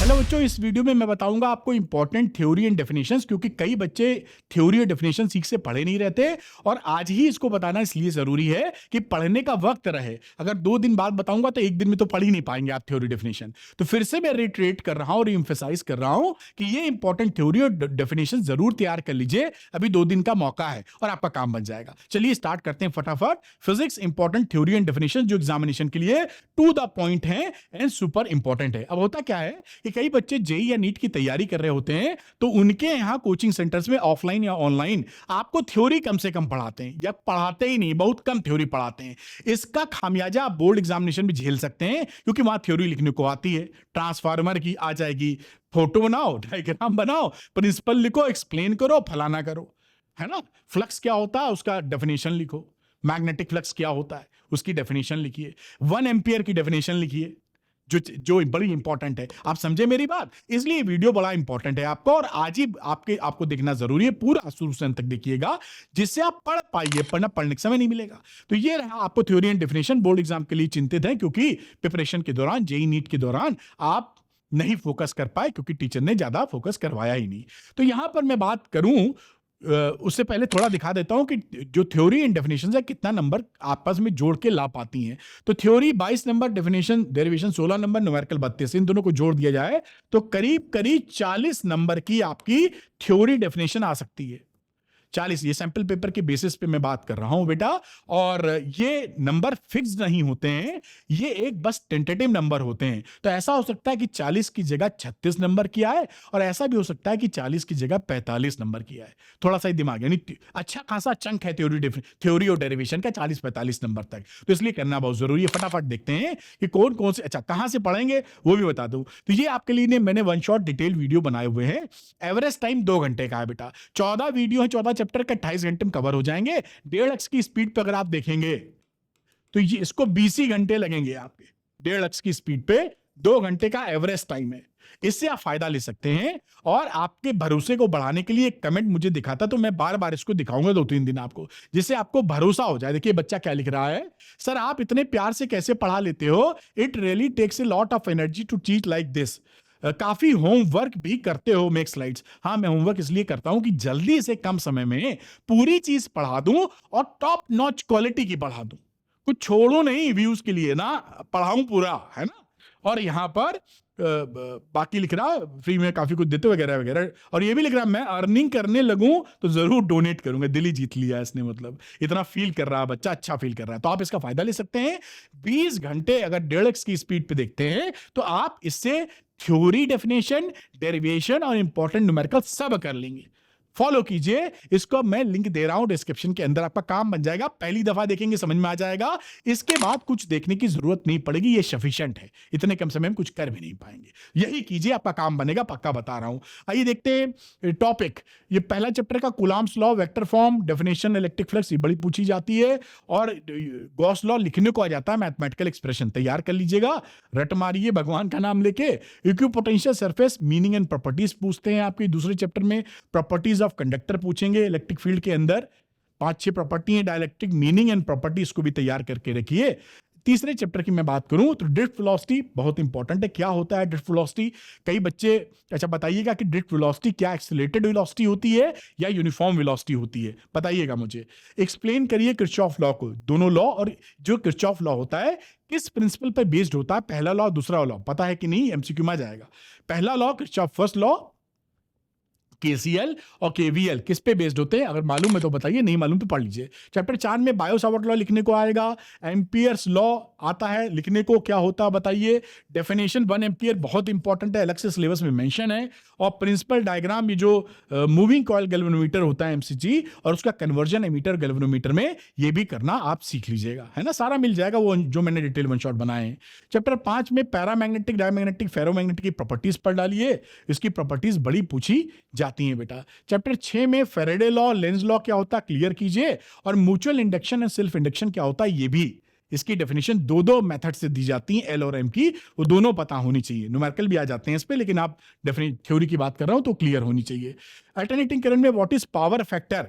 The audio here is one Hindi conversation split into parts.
हेलो बच्चों, इस वीडियो में मैं बताऊंगा आपको इंपॉर्टेंट थ्योरी एंड डेफिनेशंस, क्योंकि कई बच्चे थ्योरी और डेफिनेशन ठीक से पढ़े नहीं रहते और आज ही इसको बताना इसलिए जरूरी है कि पढ़ने का वक्त रहे। अगर 2 दिन बाद बताऊंगा तो एक दिन में तो पढ़ ही नहीं पाएंगे आप थ्योरी डेफिनेशन। तो फिर से मैं रिट्रेट कर रहा हूं और एम्फेसाइज कर रहा हूं कि ये इंपॉर्टेंट थ्योरी और डेफिनेशन जरूर तैयार कर लीजिए। अभी 2 दिन का मौका है और आपका काम बन जाएगा। चलिए स्टार्ट करते हैं फटाफट। Physics important theory and definition जो एग्जामिनेशन के लिए टू द पॉइंट है एंड सुपर इंपॉर्टेंट है। अब होता क्या है कि कई बच्चे जेई या नीट की तैयारी कर रहे होते हैं, तो उनके यहां कोचिंग सेंटर्स में ऑफलाइन या ऑनलाइन आपको थ्योरी कम से कम पढ़ाते हैं या पढ़ाते ही नहीं, बहुत कम थ्योरी पढ़ाते हैं। इसका खामियाजा आप बोर्ड एग्जामिनेशन में झेल सकते हैं, क्योंकि वहां थ्योरी लिखने को आती है, ट्रांसफार्मर की आ जाएगी, फोटो बनाओ, डायग्राम बनाओ, प्रिंसिपल लिखो, एक्सप्लेन करो, फलाना करो, है ना। फ्लक्स क्या होता है उसका डेफिनेशन लिखो, मैग्नेटिक फ्लक्स क्या होता है उसकी डेफिनेशन लिखिए, 1 एम्पियर की डेफिनेशन लिखिए, जो बड़ी इंपॉर्टेंट है। आप समझे मेरी बात? इसलिए वीडियो बड़ा इंपॉर्टेंट है आपको, और आज ही आपको देखना जरूरी है। पूरा शुरू से अंत तक देखिएगा, जिससे आप पढ़ पाइए। पढ़ने का समय नहीं मिलेगा। तो ये रहा आपको theory and definition. Board exam के लिए चिंतित है, क्योंकि प्रिपरेशन के दौरान, जेई नीट के दौरान आप नहीं फोकस कर पाए, क्योंकि टीचर ने ज्यादा फोकस करवाया ही नहीं। तो यहां पर मैं बात करूं, उससे पहले थोड़ा दिखा देता हूं कि जो थ्योरी एंड डेफिनेशन है कितना नंबर आपस में जोड़ के ला पाती हैं। तो theory 22 number, definition derivation 16 number, numerical 32। इन दोनों को जोड़ दिया जाए तो करीब करीब 40 नंबर की आपकी थ्योरी डेफिनेशन आ सकती है। 40, ये सैंपल पेपर के बेसिस पे मैं बात कर रहा हूं बेटा। और ये नंबर फिक्स नहीं होते हैं, ये एक बस टेंटेटिव नंबर होते हैं। तो ऐसा हो सकता है कि 40 की जगह 36 नंबर की आए, और ऐसा भी हो सकता है कि 40 की जगह 45 नंबर की आए। थोड़ा सा ही दिमाग, यानी अच्छा खासा चंक है थ्योरी और डेरिवेशन का, 40-45 नंबर तक। तो इसलिए करना बहुत जरूरी है। फटाफट देखते हैं कि कौन कौन से, अच्छा कहां से पढ़ेंगे वो भी बता दूं। तो ये आपके लिए मैंने वन शॉट डिटेल वीडियो बनाए हुए हैं। एवरेज टाइम 2 घंटे का है बेटा। 14 वीडियो है, 14 चैप्टर का 28 घंटे में कवर हो जाएंगे। 1.5x की स्पीड पे अगर आप देखेंगे तो ये इसको 20 ही घंटे लगेंगे आपके। 1.5x की स्पीड पे 2 घंटे का एवरेज टाइम है। इससे आप फायदा ले सकते हैं। और आपके भरोसे को बढ़ाने के लिए एक कमेंट मुझे दिखाता, तो मैं बार बार इसको दिखाऊंगा 2-3 दिन आपको, जिससे आपको भरोसा हो जाए। देखिए बच्चा क्या लिख रहा है, सर आप इतने प्यार से कैसे पढ़ा लेते हो, it really takes a lot of energy to teach like this. काफी होमवर्क भी करते हो, मेक स्लाइड्स। हाँ, मैं होमवर्क इसलिए करता हूं कि जल्दी से कम समय में पूरी चीज पढ़ा दूं और टॉप नॉच क्वालिटी की पढ़ा दूं। कुछ छोड़ो नहीं व्यूज के लिए ना, पढ़ाऊं पूरा, है ना। और यहां पर बाकी लिख रहा फ्री में काफी कुछ देते वगैरह वगैरह। और ये भी लिख रहा मैं अर्निंग करने लगूं तो जरूर डोनेट करूंगा। दिल ही जीत लिया इसने, मतलब इतना फील कर रहा है बच्चा, अच्छा फील कर रहा है। तो आप इसका फायदा ले सकते हैं। 20 घंटे अगर 1.5x की स्पीड पे देखते हैं तो आप इससे थ्योरी, डेफिनेशन, डेरिवेशन और इंपॉर्टेंट न्यूमेरिकल सब कर लेंगे। फॉलो कीजिए इसको, मैं लिंक दे रहा हूं डिस्क्रिप्शन के अंदर, आपका काम बन जाएगा। पहली दफा देखेंगे समझ में आ जाएगा, इसके बाद कुछ देखने की जरूरत नहीं पड़ेगी, ये सफिशिएंट है। इतने कम समय में कुछ कर भी नहीं पाएंगे। यही कीजिए, आपका काम बनेगा, पक्का बता रहा हूं। आइए देखते हैं टॉपिक। ये पहला चैप्टर का Coulomb's law, vector form, definition, electric flux, ये बड़ी पूछी जाती है। और गॉस लॉ लिखने को आ जाता है, मैथमेटिकल एक्सप्रेशन तैयार कर लीजिएगा, रट मारिए भगवान का नाम लेके। Equipotential surface, meaning and properties पूछते हैं आपके दूसरे चैप्टर में। प्रॉपर्टीज ऑफ कंडक्टर पूछेंगे इलेक्ट्रिक फील्ड के अंदर, 5-6 प्रॉपर्टी है डाइलेक्ट्रिक, मीनिंग एंड प्रॉपर्टीज को भी तैयार करके रखिए। तीसरे चैप्टर की मैं बात करूं तो ड्रिफ्ट वेलोसिटी बहुत इंपॉर्टेंट है। क्या होता है ड्रिफ्ट वेलोसिटी? कई बच्चे, अच्छा बताइएगा कि ड्रिफ्ट वेलोसिटी क्या एक्सीलरेटेड वेलोसिटी होती है या यूनिफॉर्म वेलोसिटी होती है? बताइएगा मुझे, एक्सप्लेन करिए किरचॉफ लॉ को। दोनों लॉ, और जो किरचॉफ लॉ होता है किस प्रिंसिपल पर बेस्ड होता है? पहला लॉ, दूसरा लॉ, पता है कि नहीं? एमसीक्यू में जाएगा। पहला law Kirchhoff first law, KCL और केवीएल किस पे बेस्ड होते हैं? अगर मालूम है तो बताइए, नहीं मालूम तो पढ़ लीजिए। चैप्टर 4 में बायो-सावर्ट लॉ लिखने को आएगा। एम्पियर्स लॉ आता है लिखने को, क्या होता है बताइए? डेफिनेशन 1 एम्पियर बहुत इंपॉर्टेंट है, अलग से सिलेबस में मेंशन है। और प्रिंसिपल डायग्राम, ये जो मूविंग कॉइल गैल्वेनोमीटर होता है एमसीजी, और उसका कन्वर्जन एमीटर गैल्वेनोमीटर में, ये भी करना आप सीख लीजिएगा, है ना। सारा मिल जाएगा वो जो मैंने डिटेल वन शॉट बनाए हैं। चैप्टर 5 में पैरामैग्नेटिक, डायमैग्नेटिक, फेरोमैग्नेटिक की प्रॉपर्टीज पढ़ डालिए। इसकी प्रॉपर्टीज बड़ी पूछी जाती हैं बेटा। चैप्टर 6 में फैराडे लॉ, लेंज लॉ क्या होता है क्लियर कीजिए। और mutual induction and self induction क्या होता है, ये भी, इसकी डेफिनेशन दो मेथड से दी जाती है, एल और एम की, वो दोनों पता होनी चाहिए। न्यूमेरिकल भी आ जाते हैं इस पे, लेकिन आप डेफिनेट थ्योरी की बात कर रहा हूं तो क्लियर होनी चाहिए। अल्टरनेटिंग करंट में what is power factor?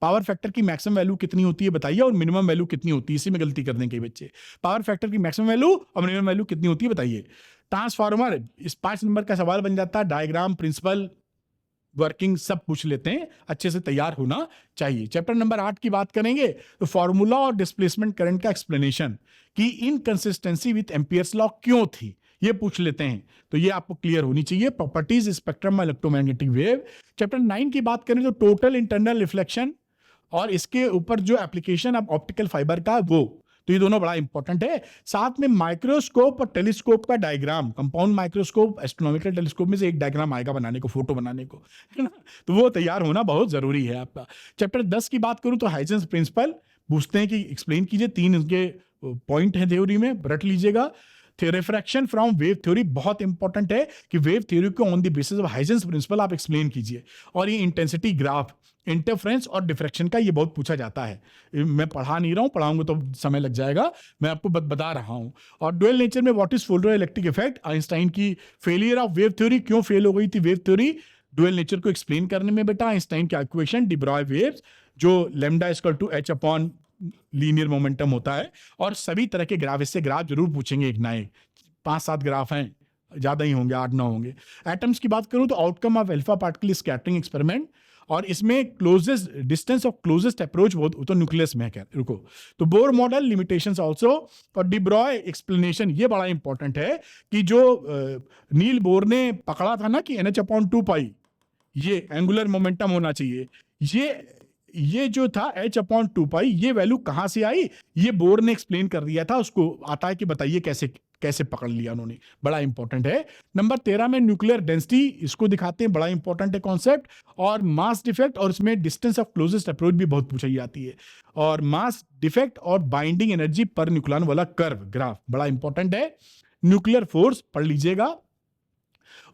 Power factor की मैक्सिमम वैल्यू कितनी होती है बताइए, और मिनिमम वैल्यू कितनी होती है? इसी में गलती करते हैं कई बच्चे। पावर फैक्टर की मैक्सिमम वैल्यू और मिनिमम वैल्यू कितनी होती है बताइए। ट्रांसफार्मर, इस 5 नंबर का सवाल बन जाता है, डायग्राम, प्रिंसिपल, वर्किंग सब पूछ लेते हैं, अच्छे से तैयार होना चाहिए। चैप्टर नंबर 8 की बात करेंगे तो फॉर्मूला और डिस्प्लेसमेंट करंट का एक्सप्लेनेशन, कि इनकंसिस्टेंसी विथ एम्पियर्स लॉ क्यों थी, ये पूछ लेते हैं, तो ये आपको क्लियर होनी चाहिए। Properties spectrum electromagnetic wave. Chapter 9 की बात करें तो टोटल इंटरनल रिफ्लेक्शन और इसके ऊपर जो एप्लीकेशन अब ऑप्टिकल फाइबर का, वो तो ये दोनों बड़ा इंपॉर्टेंट है। साथ में माइक्रोस्कोप और टेलीस्कोप का diagram, compound microscope, astronomical telescope में से एक डायग्राम आएगा बनाने को, फोटो बनाने को, है ना, तो वो तैयार होना बहुत जरूरी है आपका। चैप्टर 10 की बात करूं तो हाइजेंस प्रिंसिपल पूछते हैं कि एक्सप्लेन कीजिए, 3 इनके पॉइंट हैं थ्योरी में, रट लीजिएगा। रिफ्रैक्शन फ्रॉम वेव थ्योरी बहुत इंपॉर्टेंट है कि वेव थ्योरी को on the basis of Huygens principle आप एक्सप्लेन कीजिए। और ये इंटेंसिटी ग्राफ, इंटरफ्रेंस और डिफ्रैक्शन का ये बहुत पूछा जाता है। मैं पढ़ा नहीं रहा हूँ, पढ़ाऊंगा तो समय लग जाएगा, मैं आपको बता रहा हूँ। और डुअल नेचर में what is photo electric effect, Einstein की फेलियर ऑफ वेव थ्योरी, क्यों फेल हो गई थी वेव थ्योरी डुअल नेचर को एक्सप्लेन करने में बेटा, आइंस्टाइन का इक्वेशन, डी ब्रॉय वेव्स, जो lambda equal to h upon linear momentum होता है, और सभी तरह के ग्राफ, इससे ग्राफ जरूर पूछेंगे एक ना एक, 5-7 ग्राफ हैं, ज्यादा ही होंगे, 8-9 होंगे। एटम्स की बात करूं तो outcome of alpha particle scattering experiment, और इसमें closest distance of closest approach बहुत तो न्यूक्लियस में है, रुको, तो बोर मॉडल लिमिटेशंस आल्सो, और डी ब्रॉय एक्सप्लेनेशन, ये बड़ा इंपॉर्टेंट है कि जो नील बोर ने पकड़ा था ना कि NH/2 पाई ये एंगुलर मोमेंटम होना चाहिए, ये जो था H/2 पाई, ये वैल्यू कहां से आई, ये बोर ने एक्सप्लेन कर दिया था, उसको आता है कि बताइए कैसे पकड़ लिया उन्होंने, बड़ा इंपॉर्टेंट है। नंबर 13 में न्यूक्लियर डेंसिटी, इसको दिखाते हैं, बड़ा इंपॉर्टेंट है कॉन्सेप्ट, और मास डिफेक्ट, और इसमें डिस्टेंस ऑफ क्लोजेस्ट अप्रोच भी बहुत पूछी जाती है, और मास डिफेक्ट और बाइंडिंग एनर्जी पर न्यूक्लियन वाला कर्व ग्राफ बड़ा इंपॉर्टेंट है। न्यूक्लियर फोर्स पढ़ लीजिएगा।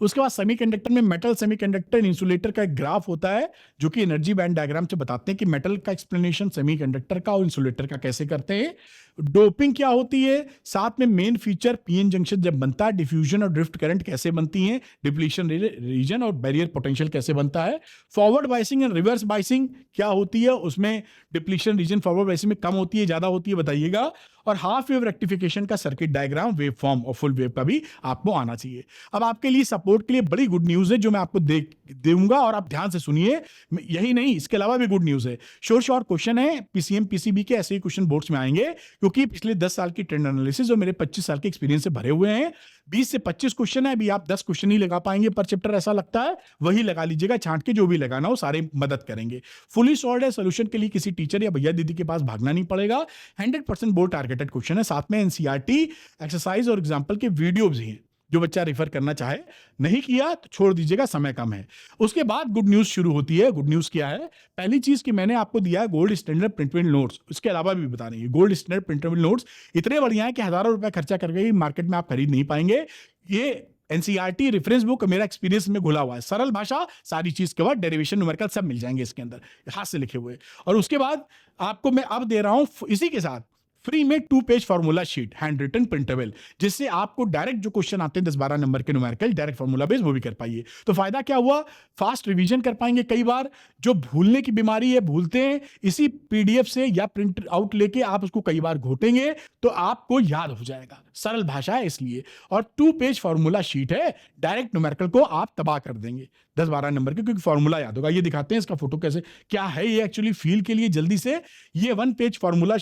उसके बाद सेमीकंडक्टर में मेटल सेमीकंडक्टर इंसुलेटर का एक ग्राफ होता है, जो कि एनर्जी बैंड डायग्राम से बताते हैं कि मेटल का एक्सप्लेनेशन सेमीकंडक्टर का और इंसुलेटर का कैसे करते हैं। डोपिंग क्या होती है, साथ में मेन फीचर पीएन जंक्शन जब बनता है, डिफ्यूजन और ड्रिफ्ट करंट कैसे बनती हैं, डिप्लीशन रीजन और बैरियर पोटेंशियल कैसे बनता है। Forward biasing and reverse biasing क्या होती है, उसमें डिप्लीशन रीजन फॉरवर्ड बाइसिंग में कम होती है, ज्यादा होती है, बताइएगा। और हाफ वेव रेक्टिफिकेशन का सर्किट डायग्राम, वेव फॉर्म और फुल वेव का भी आपको आना चाहिए। अब आपके लिए सपोर्ट के लिए बड़ी गुड न्यूज है जो मैं आपको दूंगा, और आप ध्यान से सुनिए। यही नहीं, इसके अलावा भी गुड न्यूज है। शॉर्ट क्वेश्चन है, पीसीएम पीसीबी के ऐसे ही क्वेश्चन बोर्ड्स में आएंगे, क्योंकि पिछले 10 साल की ट्रेंड एनालिसिस और मेरे 25 साल के एक्सपीरियंस से भरे हुए हैं। 20 से 25 क्वेश्चन है, अभी आप 10 क्वेश्चन ही लगा पाएंगे पर चैप्टर, ऐसा लगता है, वही लगा लीजिएगा, छांट के जो भी लगाना हो सारे मदद करेंगे। फुली सॉल्व है, सोल्यूशन के लिए किसी टीचर या भैया दीदी के पास भागना नहीं पड़ेगा। 100% बोर्ड टारगेटेड क्वेश्चन है, साथ में एनसीईआरटी एक्सरसाइज और एग्जाम्पल के वीडियो भी हैं, जो बच्चा रेफर करना चाहे, नहीं किया तो छोड़ दीजिएगा, समय कम है। उसके बाद गुड न्यूज शुरू होती है। गुड न्यूज क्या है, पहली चीज कि मैंने आपको दिया है गोल्ड स्टैंडर्ड प्रिंटेबल नोट्स, उसके अलावा भी बता रही है। गोल्ड स्टैंडर्ड प्रिंटेबल नोट्स इतने बढ़िया है कि हजारों रुपए खर्चा करके मार्केट में आप खरीद नहीं पाएंगे। ये एनसीईआरटी रेफरेंस बुक मेरा एक्सपीरियंस में घुला हुआ है, सरल भाषा, सारी चीज के बाद डेरिवेशन न्यूमेरिकल सब मिल जाएंगे इसके अंदर, हाथ से लिखे हुए। और उसके बाद आपको मैं अब दे रहा हूं इसी के साथ फ्री में 2 page formula sheet, handwritten printable, जिससे आपको डायरेक्ट जो क्वेश्चन आते हैं 10-12 नंबर के न्यूमेरिकल डायरेक्ट फॉर्मूला बेस, वो भी कर पाइए। तो फायदा क्या हुआ, फास्ट रिवीजन कर पाएंगे। कई बार जो भूलने की बीमारी है, भूलते हैं, इसी पीडीएफ से या प्रिंट आउट लेके आप उसको कई बार घोटेंगे तो आपको याद हो जाएगा, सरल भाषा है इसलिए। और 2 पेज फॉर्मूला शीट है, डायरेक्ट न्यूमेरिकल को आप तबाह कर देंगे 10-12 नंबर के, क्योंकि फॉर्मूला याद होगा। ये दिखाते हैं इसका फोटो कैसे क्या है, ये एक्चुअली फील के लिए जल्दी से, ये 1 page formula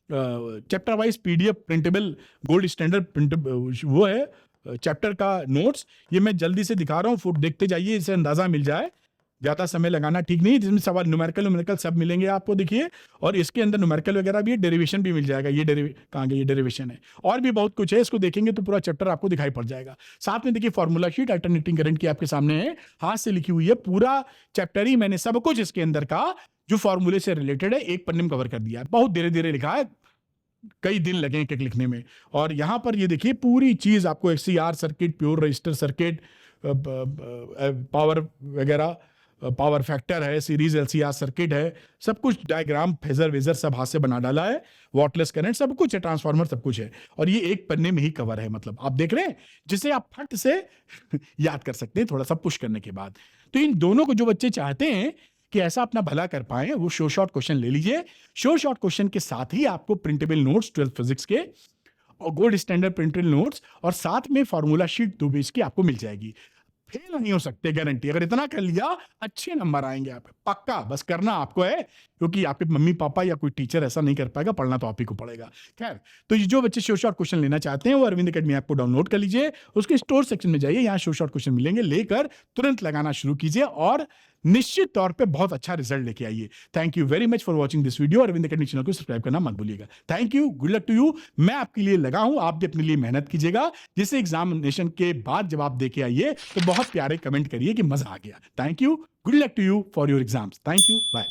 chapter wise PDF printable gold standard printable, वो है चैप्टर का नोट्स। ये मैं जल्दी से दिखा रहा हूँ, फुट देखते जाइए, इससे अंदाजा मिल जाए, ज्यादा समय लगाना ठीक नहीं। जिसमें सवाल न्यूमेरिकल सब मिलेंगे आपको, देखिए। और इसके अंदर न्यूमेरिकल वगैरह भी है, डेरिवेशन भी मिल जाएगा। ये कहाँ गया, ये डेरिवेशन है, और भी बहुत कुछ है, इसको देखेंगे तो पूरा चैप्टर आपको दिखाई पड़ जाएगा। साथ में देखिए फॉर्मूला शीट अल्टरनेटिंग करंट की आपके सामने है, हाथ से लिखी हुई है, पूरा चैप्टर ही मैंने सब कुछ इसके अंदर का जो फॉर्मूले से रिलेटेड है एक पन्ने में कवर कर दिया है। बहुत धीरे धीरे लिखा है, कई दिन लगे एक लिखने में। और यहां पर ये देखिए पूरी चीज आपको XCR circuit, pure resistor circuit, power वगैरह, पावर फैक्टर है, सीरीज LCR सर्किट है, सब कुछ डायग्राम, फेजर वेजर सब हाथ से बना डाला है, वॉटलेस करंट सब कुछ है, ट्रांसफार्मर सब कुछ है, और ये एक पन्ने में ही कवर है। मतलब आप देख रहे हैं, जिसे आप फट से याद कर सकते हैं थोड़ा सा पुश करने के बाद। तो इन दोनों को जो बच्चे चाहते हैं कि ऐसा अपना भला कर पाए, वो शॉर्ट क्वेश्चन ले लीजिए। शॉर्ट क्वेश्चन के साथ ही आपको प्रिंटेबल नोट्स 12th फिजिक्स के और गोल्ड स्टैंडर्ड प्रिंटेड नोट्स और साथ में फार्मूला शीट 2 पेज की आपको मिल जाएगी। फेल नहीं हो सकते, गारंटी। अगर इतना कर लिया अच्छे नंबर आएंगे आप पक्का। बस करना आपको है, क्योंकि आपके मम्मी पापा या कोई टीचर ऐसा नहीं कर पाएगा, पढ़ना तो आप ही को पड़ेगा। खैर, तो ये जो बच्चे शॉर्ट क्वेश्चन लेना चाहते हैं वो अरविंद एकेडमी ऐप को डाउनलोड कर लीजिए, उसके स्टोर सेक्शन में जाइए, यहाँ शॉर्ट क्वेश्चन मिलेंगे, लेकर तुरंत लगाना शुरू कीजिए और निश्चित तौर पे बहुत अच्छा रिजल्ट लेके आइए। Thank you very much for watching this video. Arvind academy channel को सब्सक्राइब करना मत भूलिएगा। Thank you, good luck to you. मैं आपके लिए लगा हूं, आप भी अपने लिए मेहनत कीजिएगा, जिससे एग्जामिनेशन के बाद जब आप देके आइए तो बहुत प्यारे कमेंट करिए कि मजा आ गया। Thank you, good luck to you for your exams. Thank you, bye.